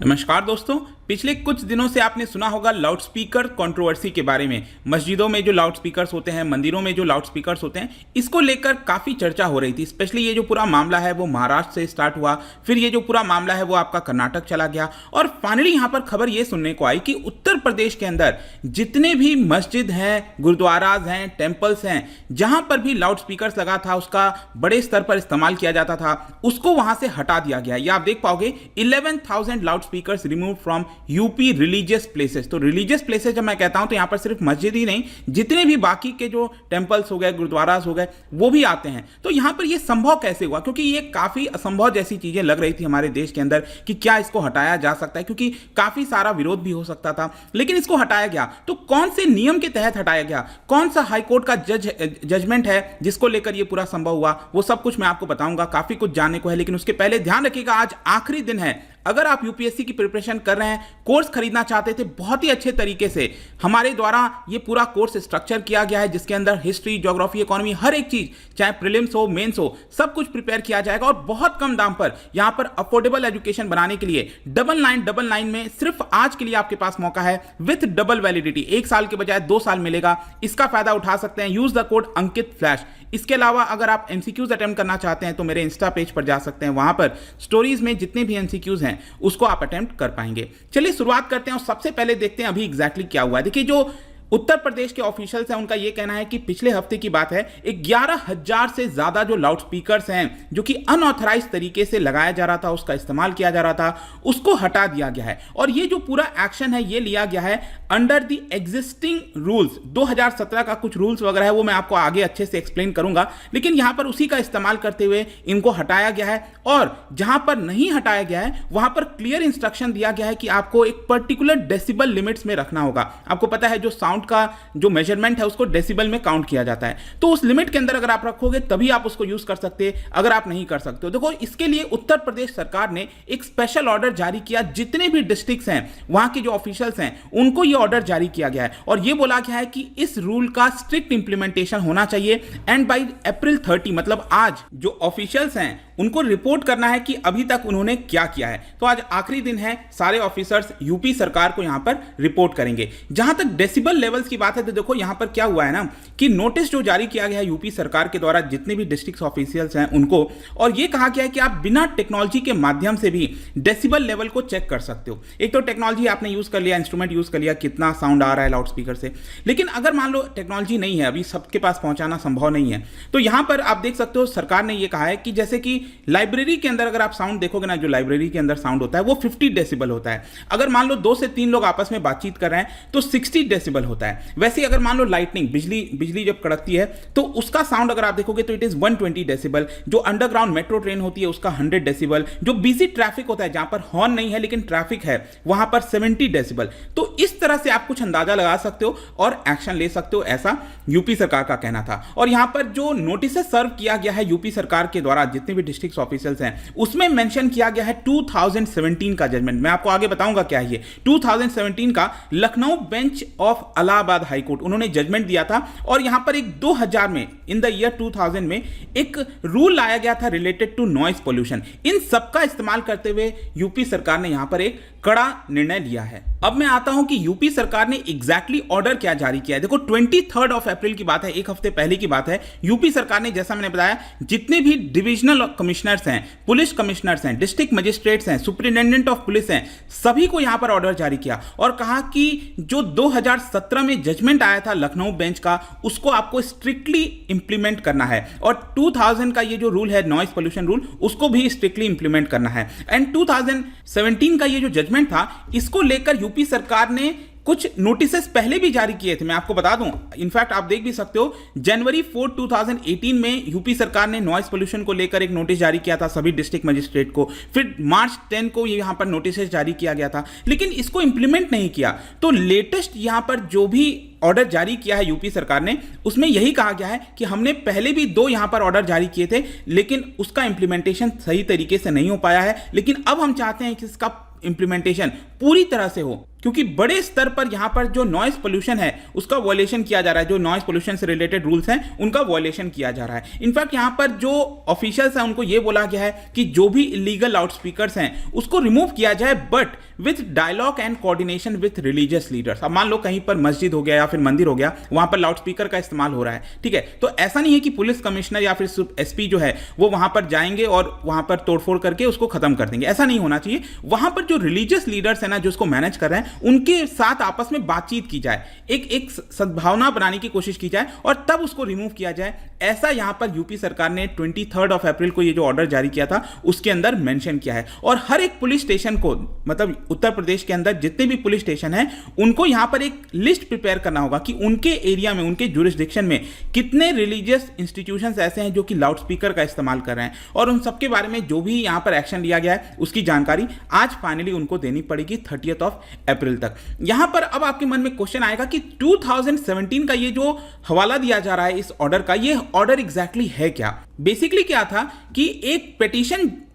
नमस्कार दोस्तों, पिछले कुछ दिनों से आपने सुना होगा लाउड स्पीकर कंट्रोवर्सी के बारे में। मस्जिदों में जो लाउड स्पीकर्स होते हैं, मंदिरों में जो लाउड स्पीकर्स होते हैं, इसको लेकर काफ़ी चर्चा हो रही थी। स्पेशली ये जो पूरा मामला है वो महाराष्ट्र से स्टार्ट हुआ, फिर ये जो पूरा मामला है वो आपका कर्नाटक चला गया और फाइनली यहाँ पर खबर ये सुनने को आई कि उत्तर प्रदेश के अंदर जितने भी मस्जिद हैं, गुरुद्वाराज हैं, टेम्पल्स हैं, जहाँ पर भी लाउड स्पीकर्स लगा था, उसका बड़े स्तर पर इस्तेमाल किया जाता था, उसको वहाँ से हटा दिया गया। ये आप देख पाओगे 11,000 loud speakers remove from UP religious places. तो रिलीजियस प्लेसेस जब मैं कहता हूं तो यहां पर सिर्फ मस्जिद ही नहीं, जितने भी बाकी के जो टेंपल्स हो गए, गुरुद्वारास हो गए, वो भी आते हैं। तो यहां पर ये संभव कैसे हुआ? क्योंकि ये काफी असंभव जैसी चीजें लग रही थी हमारे देश के अंदर कि क्या इसको हटाया जा सकता है, क्योंकि काफी सारा विरोध भी हो सकता था, लेकिन इसको हटाया गया। तो कौन से नियम के तहत हटाया गया, कौन सा हाईकोर्ट का जजमेंट है जिसको लेकर ये पूरा संभव हुआ, वो सब कुछ मैं आपको बताऊंगा। काफी कुछ जानने को है, लेकिन उसके पहले ध्यान रखिएगा आज आखिरी दिन है। अगर आप यूपीएससी की प्रिपरेशन कर रहे हैं, कोर्स खरीदना चाहते थे, बहुत ही अच्छे तरीके से हमारे द्वारा ये पूरा कोर्स स्ट्रक्चर किया गया है, जिसके अंदर हिस्ट्री, ज्योग्राफी, इकोनॉमी, हर एक चीज, चाहे प्रीलिम्स हो, मेंस हो, सब कुछ प्रिपेयर किया जाएगा और बहुत कम दाम पर यहां पर अफोर्डेबल एजुकेशन बनाने के लिए 9999 में सिर्फ आज के लिए आपके पास मौका है विथ डबल वैलिडिटी। 1 साल के बजाय 2 साल मिलेगा। इसका फायदा उठा सकते हैं। Use the code Ankit flash. इसके अलावा अगर आप एमसीक्यूज अटेम्प्ट करना चाहते हैं तो मेरे इंस्टा पेज पर जा सकते हैं, वहां पर स्टोरीज में जितने भी एमसीक्यूज हैं उसको आप अटेम्प्ट कर पाएंगे। चलिए शुरुआत करते हैं और सबसे पहले देखते हैं अभी एग्जैक्टली क्या हुआ है। देखिए, जो उत्तर प्रदेश के ऑफिशियल्स हैं उनका यह कहना है कि पिछले हफ्ते की बात है, 11,000 से ज्यादा जो लाउड स्पीकर्स हैं जो कि अनऑथराइज तरीके से लगाया जा रहा था, उसका इस्तेमाल किया जा रहा था, उसको हटा दिया गया है। और ये जो पूरा एक्शन है ये लिया गया है अंडर द एग्जिस्टिंग रूल्स। 2017 का कुछ रूल्स वगैरह है, वो मैं आपको आगे अच्छे से एक्सप्लेन करूंगा, लेकिन यहां पर उसी का इस्तेमाल करते हुए इनको हटाया गया है। और जहां पर नहीं हटाया गया है वहां पर क्लियर इंस्ट्रक्शन दिया गया है कि आपको एक पर्टिकुलर डेसिबल लिमिट्स में रखना होगा। आपको पता है जो साउंड का जो मेजरमेंट है उसको डेसिबल में काउंट किया जाता है, तो उस लिमिट के अंदर अगर आप रखोगे तभी आप उसको यूज कर सकते हैं, अगर आप नहीं कर सकते हो। देखो, इसके लिए उत्तर प्रदेश सरकार ने एक स्पेशल ऑर्डर जारी किया। जितने भी डिस्ट्रिक्ट्स हैं, वहां के जो ऑफिशियल्स हैं, उनको यह ऑर्डर जारी किया गया है और यह बोला गया है कि इस रूल का स्ट्रिक्ट इंप्लीमेंटेशन होना चाहिए एंड बाय अप्रैल 30, मतलब आज जो ऑफिशियल्स हैं उनको रिपोर्ट करना है कि अभी तक उन्होंने क्या किया है। तो आज आखिरी दिन है, सारे ऑफिसर्स यूपी सरकार को यहां पर रिपोर्ट करेंगे। जहां तक डेसिबल लेवल्स की बात है तो देखो यहां पर क्या हुआ है ना कि नोटिस जो जारी किया गया है यूपी सरकार के द्वारा जितने भी डिस्ट्रिक्ट ऑफिशियल्स हैं उनको, और यह कहा गया है कि आप बिना टेक्नोलॉजी के माध्यम से भी डेसिबल लेवल को चेक कर सकते हो। एक तो टेक्नोलॉजी आपने यूज कर लिया, इंस्ट्रूमेंट यूज कर लिया, कितना साउंड आ रहा है लाउड स्पीकर से, लेकिन अगर मान लो टेक्नोलॉजी नहीं है, अभी सबके पास पहुंचाना संभव नहीं है, तो यहां पर आप देख सकते हो सरकार ने यह कहा है कि जैसे कि लाइब्रेरी के अंदर अगर आप साउंड देखोगे ना, जो लाइब्रेरी के अंदर साउंड होता है वो 50 डेसिबल होता है। अगर मान लो 2 से 3 लोग आपस में बातचीत कर रहे हैं तो 60 डेसिबल होता है। वैसे अगर मान लो लाइटनिंग, बिजली जब कड़कती है तो उसका साउंड अगर आप देखोगे तो इट इज 120 डेसिबल। जो अंडरग्राउंड मेट्रो ट्रेन होती है उसका 100 डेसिबल। जो बिजी ट्रैफिक होता है, जहां पर हॉर्न नहीं है लेकिन ट्रैफिक है, वहां पर 70 डेसिबल। तो इस तरह से आप कुछ अंदाजा लगा सकते हो और एक्शन ले सकते हो, ऐसा यूपी सरकार का कहना था। और यहां पर जो नोटिस सर्व किया गया है यूपी सरकार के द्वारा जितने भी डिस्ट्रिक्ट ऑफिशियल्स हैं, उसमें मेंशन किया गया है 2017 का जजमेंट। मैं आपको आगे बताऊंगा क्या है ये 2017 का Lucknow bench of Allahabad high court, उन्होंने जजमेंट दिया था। और यहां पर एक 2000 में, इन द ईयर 2000 में एक रूल लाया गया था रिलेटेड टू नॉइस पोल्यूशन। इन सबका इस्तेमाल करते हुए यूपी सरकार ने यहां पर एक कड़ा निर्णय लिया है। अब मैं आता हूं कि यूपी सरकार ने एग्जैक्टली ऑर्डर क्या जारी किया है। देखो 23 अप्रैल की बात है, एक हफ्ते पहले की बात है। यूपी सरकार ने, जैसा मैंने बताया, जितने भी डिविजनल कमिश्नर्स हैं, पुलिस कमिश्नर्स हैं, डिस्ट्रिक्ट मजिस्ट्रेट्स हैं, सुपरिटेंडेंट ऑफ पुलिस हैं, सभी को यहां पर ऑर्डर जारी किया और कहा कि जो 2017 में जजमेंट आया था लखनऊ बेंच का, उसको आपको स्ट्रिक्टली इंप्लीमेंट करना है। और 2000 का ये जो रूल है नॉइस पोल्यूशन रूल, उसको भी स्ट्रिक्टली इंप्लीमेंट करना है। एंड 2017 का ये जो जजमेंट था, इसको लेकर यूपी सरकार ने कुछ नोटिसेस पहले भी जारी किए थे, मैं आपको बता दूं। इनफैक्ट आप देख भी सकते हो, जनवरी 4, 2018 में यूपी सरकार ने नॉइस पोल्यूशन को लेकर एक नोटिस जारी किया था सभी डिस्ट्रिक्ट मजिस्ट्रेट को। फिर मार्च 10 को यहां पर नोटिस जारी किया गया था, लेकिन इसको इंप्लीमेंट नहीं किया। तो लेटेस्ट यहां पर जो भी ऑर्डर जारी किया है यूपी सरकार ने, उसमें यही कहा गया है कि हमने पहले भी 2 यहां पर ऑर्डर जारी किए थे, लेकिन उसका इंप्लीमेंटेशन सही तरीके से नहीं हो पाया है। लेकिन अब हम चाहते हैं कि इसका इंप्लीमेंटेशन पूरी तरह से हो। क्योंकि बड़े स्तर पर यहां पर जो नॉइस पोल्यूशन है उसका वॉयलेशन किया जा रहा है, जो नॉइस पोल्यूशन से रिलेटेड रूल्स हैं उनका वॉयलेशन किया जा रहा है। इनफैक्ट यहां पर जो ऑफिशियल्स हैं उनको यह बोला गया है कि जो भी इलीगल लाउड स्पीकर्स हैं उसको रिमूव किया जाए, but with dialogue and coordination with religious leaders. अब मान लो कहीं पर मस्जिद हो गया या फिर मंदिर हो गया, वहां पर लाउड स्पीकर का इस्तेमाल हो रहा है, ठीक है, तो ऐसा नहीं है कि पुलिस कमिश्नर या फिर एसपी जो है वो वहां पर जाएंगे और वहां पर तोड़फोड़ करके उसको खत्म कर देंगे, ऐसा नहीं होना चाहिए। वहां पर जो रिलीजियस लीडर्स है ना, जो उसको मैनेज कर रहे हैं, उनके साथ आपस में बातचीत की जाए, एक सद्भावना बनाने की कोशिश की जाए और तब उसको रिमूव किया जाए। ऐसा यहां पर यूपी सरकार ने 23 अप्रैल को ये जो ऑर्डर जारी किया था उसके अंदर मेंशन किया है। और हर एक पुलिस स्टेशन को, मतलब उत्तर प्रदेश के अंदर जितने भी पुलिस स्टेशन हैं उनको यहां पर एक लिस्ट प्रिपेयर करना होगा कि उनके एरिया में, उनके जुरिस्डिक्शन में कितने रिलीजियस इंस्टीट्यूशंस ऐसे हैं जो कि लाउड स्पीकर का इस्तेमाल कर रहे हैं, और उन सबके बारे में जो भी यहां पर एक्शन लिया गया है उसकी जानकारी आज फाइनली उनको देनी पड़ेगी 30 अप्रैल तक। यहां पर अब आपके मन में क्वेश्चन आएगा कि 2017 का ये जो हवाला दिया जा रहा है इस ऑर्डर का, ये ऑर्डर एग्जैक्टली है क्या? बेसिकली क्या था कि एक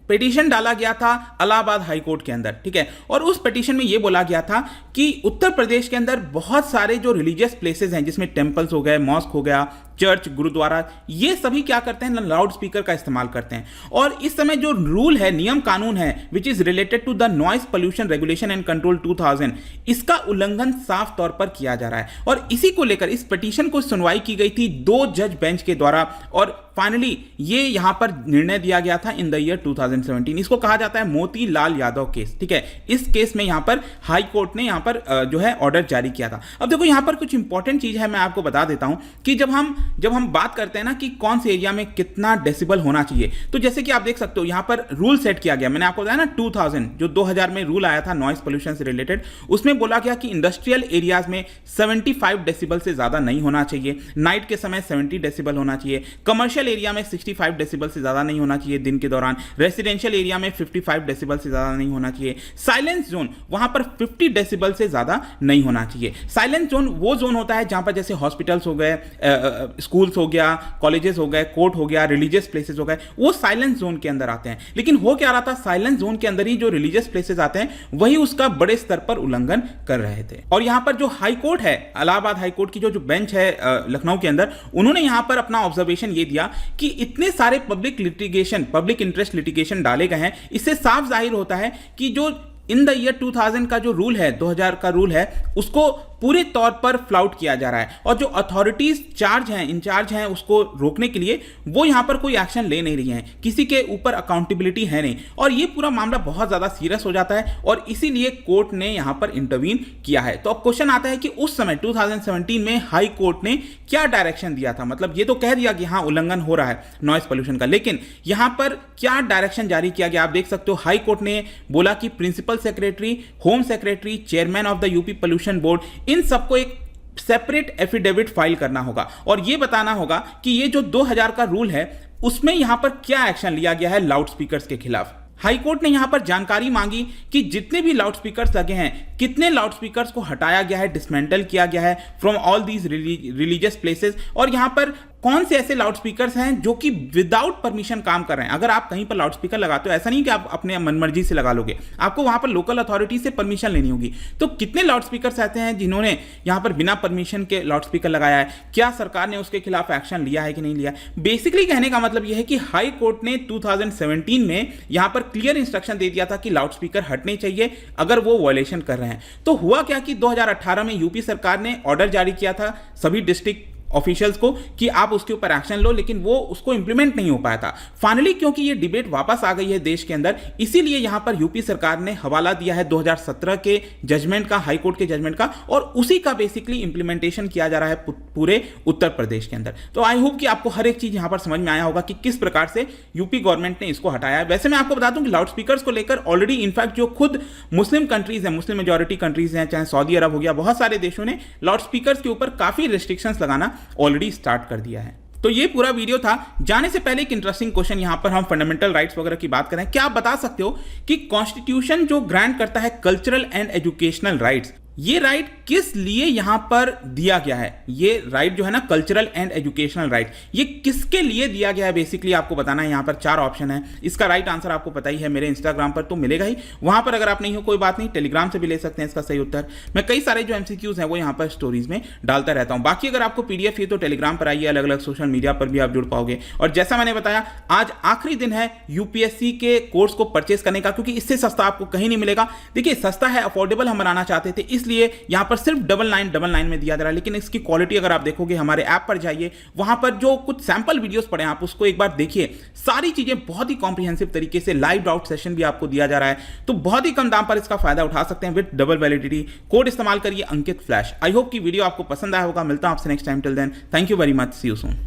पिटीशन डाला गया था इलाहाबाद हाई कोर्ट के अंदर, ठीक है, और उस पिटीशन में यह बोला गया था कि उत्तर प्रदेश के अंदर बहुत सारे जो रिलीजियस प्लेसेस हैं, जिसमें टेंपल्स हो गए, मॉस्क हो गया, चर्च, गुरुद्वारा, ये सभी क्या करते हैं, लाउड स्पीकर का इस्तेमाल करते हैं। और इस समय जो रूल है, नियम कानून है, which is related to the noise pollution regulation and control 2000, इसका उल्लंघन साफ तौर पर किया जा रहा है। और इसी को लेकर इस पिटीशन को सुनवाई की गई थी 2 जज बेंच के द्वारा, और फाइनली ये यहां पर निर्णय दिया गया था इन द ईयर 2017। इसको कहा जाता है मोतीलाल यादव केस, ठीक है। इस केस में यहां पर हाई कोर्ट ने यहां पर जो है ऑर्डर जारी किया था। अब देखो यहां पर कुछ इंपॉर्टेंट चीज है, मैं आपको बता देता हूं कि जब हम बात करते हैं ना कि कौन से एरिया में कितना डेसिबल होना चाहिए, तो जैसे कि आप देख सकते हो यहां पर रूल सेट किया गया, मैंने आपको बताया ना 2000 जो 2000 में रूल आया था नॉइस पोल्यूशन से रिलेटेड, उसमें बोला गया कि इंडस्ट्रियल एरियाज में 75 डेसिबल से ज्यादा नहीं होना चाहिए, नाइट के समय 70 डेसिबल होना चाहिए, कमर्शियल एरिया में 65 डेसिबल से ज्यादा नहीं होना चाहिए दिन के दौरान, रेसिडेंशियल एरिया में 55 डेसिबल से ज्यादा नहीं होना चाहिए, साइलेंस जोन वहां पर 50 डेसिबल से ज्यादा नहीं होना चाहिए। साइलेंस जोन वो जोन होता है जहां पर जैसे हॉस्पिटल्स हो गए, स्कूल्स हो गया, कॉलेजेस हो गए, कोर्ट हो गया, रिलीजियस प्लेसेस हो गए, वो साइलेंस जोन के अंदर आते हैं। लेकिन हो क्या रहा था, साइलेंस जोन के अंदर ही जो रिलीजियस प्लेसेस आते हैं वही उसका बड़े स्तर पर उल्लंघन कर रहे थे। और यहां पर जो हाई कोर्ट है, इलाहाबाद हाई कोर्ट की जो बेंच है लखनऊ के अंदर, उन्होंने यहां पर अपना ऑब्जर्वेशन ये दिया कि इतने सारे पब्लिक इंटरेस्ट लिटिगेशन डाले गए हैं, इससे साफ जाहिर होता है कि जो इन द ईयर 2000 का जो रूल है, 2000 का रूल है, उसको पूरे तौर पर फ्लाउट किया जा रहा है। और जो अथॉरिटीज इंचार्ज हैं उसको रोकने के लिए वो यहां पर कोई एक्शन ले नहीं रही हैं, किसी के ऊपर अकाउंटेबिलिटी है नहीं, और ये पूरा मामला बहुत ज्यादा सीरियस हो जाता है और इसीलिए कोर्ट ने यहां पर इंटरवीन किया है। तो अब क्वेश्चन आता है कि उस समय 2017 में हाई कोर्ट ने क्या डायरेक्शन दिया था? मतलब ये तो कह दिया कि हाँ उल्लंघन हो रहा है नॉइस पोल्यूशन का, लेकिन यहां पर क्या डायरेक्शन जारी किया गया आप देख सकते हो। हाई कोर्ट ने बोला कि principal secretary, home secretary, chairman of the UP pollution board, इन सबको एक सेपरेट एफिडेविट फाइल करना होगा और यह बताना होगा कि ये जो 2000 का रूल है उसमें यहां पर क्या एक्शन लिया गया है लाउड स्पीकर्स के खिलाफ। हाई कोर्ट ने यहां पर जानकारी मांगी कि जितने भी लाउड स्पीकर्स लगे हैं, कितने लाउड स्पीकर्स को हटाया गया है, डिसमेंटल किया गया है from all these religious places, और यहां पर कौन से ऐसे लाउड स्पीकर्स हैं जो कि विदाउट परमिशन काम कर रहे हैं। अगर आप कहीं पर लाउड स्पीकर लगाते हो, ऐसा नहीं कि आप अपने मनमर्जी से लगा लोगे, आपको वहां पर लोकल अथॉरिटी से परमिशन लेनी होगी। तो कितने लाउड स्पीकर्स ऐसे हैं जिन्होंने यहां पर बिना परमिशन के लाउड स्पीकर लगाया है, क्या सरकार ने उसके खिलाफ एक्शन लिया है कि नहीं लिया? बेसिकली कहने का मतलब यह है कि हाई कोर्ट ने 2017 में यहां पर क्लियर इंस्ट्रक्शन दे दिया था कि लाउड स्पीकर हटने चाहिए अगर वो वायलेशन कर रहे हैं। तो हुआ क्या कि 2018 में यूपी सरकार ने ऑर्डर जारी किया था सभी डिस्ट्रिक्ट ऑफिशियल्स को कि आप उसके ऊपर एक्शन लो, लेकिन वो उसको इंप्लीमेंट नहीं हो पाया था। फाइनली क्योंकि ये डिबेट वापस आ गई है देश के अंदर, इसीलिए यहां पर यूपी सरकार ने हवाला दिया है 2017 के जजमेंट का, हाई कोर्ट के जजमेंट का, और उसी का बेसिकली इंप्लीमेंटेशन किया जा रहा है पूरे उत्तर प्रदेश के अंदर। तो आई होप कि आपको हर एक चीज यहां पर समझ में आया होगा कि किस प्रकार से यूपी गवर्नमेंट ने इसको हटाया है। वैसे मैं आपको बता दूं कि लाउड स्पीकर्स को लेकर ऑलरेडी इनफैक्ट जो खुद मुस्लिम कंट्रीज हैं, मुस्लिम मेजॉरिटी कंट्रीज हैं, चाहे सऊदी अरब हो गया, बहुत सारे देशों ने लाउड स्पीकर्स के ऊपर काफी रिस्ट्रिक्शंस लगाना ऑलरेडी स्टार्ट कर दिया है। तो ये पूरा वीडियो था। जाने से पहले एक इंटरेस्टिंग क्वेश्चन, यहां पर हम फंडामेंटल राइट्स वगैरह की बात करें, क्या आप बता सकते हो कि कॉन्स्टिट्यूशन जो ग्रांट करता है कल्चरल एंड एजुकेशनल राइट्स, ये राइट किस लिए यहां पर दिया गया है? ये राइट जो है ना, कल्चरल एंड एजुकेशनल राइट, ये किसके लिए दिया गया है बेसिकली आपको बताना है। यहां पर 4 ऑप्शन है, इसका राइट आंसर आपको पता ही है, मेरे इंस्टाग्राम पर तो मिलेगा ही, वहां पर अगर आप नहीं हो कोई बात नहीं, टेलीग्राम से भी ले सकते हैं इसका सही उत्तर। मैं कई सारे जो एमसीक्यूज हैं वो यहां पर स्टोरीज में डालता रहता हूं। बाकी अगर आपको पीडीएफ चाहिए तो टेलीग्राम पर आइए, अलग अलग सोशल मीडिया पर भी आप जुड़ पाओगे। और जैसा मैंने बताया, आज आखिरी दिन है यूपीएससी के कोर्स को परचेस करने का, क्योंकि इससे सस्ता आपको कहीं नहीं मिलेगा। देखिए सस्ता है, अफोर्डेबल हम बनाना चाहते थे, इसलिए यहां पर सिर्फ 9999 में दिया जा रहा है। लेकिन इसकी क्वालिटी अगर आप देखोगे, हमारे ऐप पर जाइए, वहां पर जो कुछ सैंपल वीडियोस पड़े हैं आप उसको एक बार देखिए, सारी चीजें बहुत ही कॉम्प्रिहेंसिव तरीके से, लाइव डाउट सेशन भी आपको दिया जा रहा है, तो बहुत ही कम दाम पर इसका फायदा उठा सकते हैं विद डबल वैलिडिटी। कोड इस्तेमाल करिए अंकित फ्लैश। आई होप कि वीडियो आपको पसंद आया होगा। मिलता हूं आपसे next time, till then thank you very much, see you soon.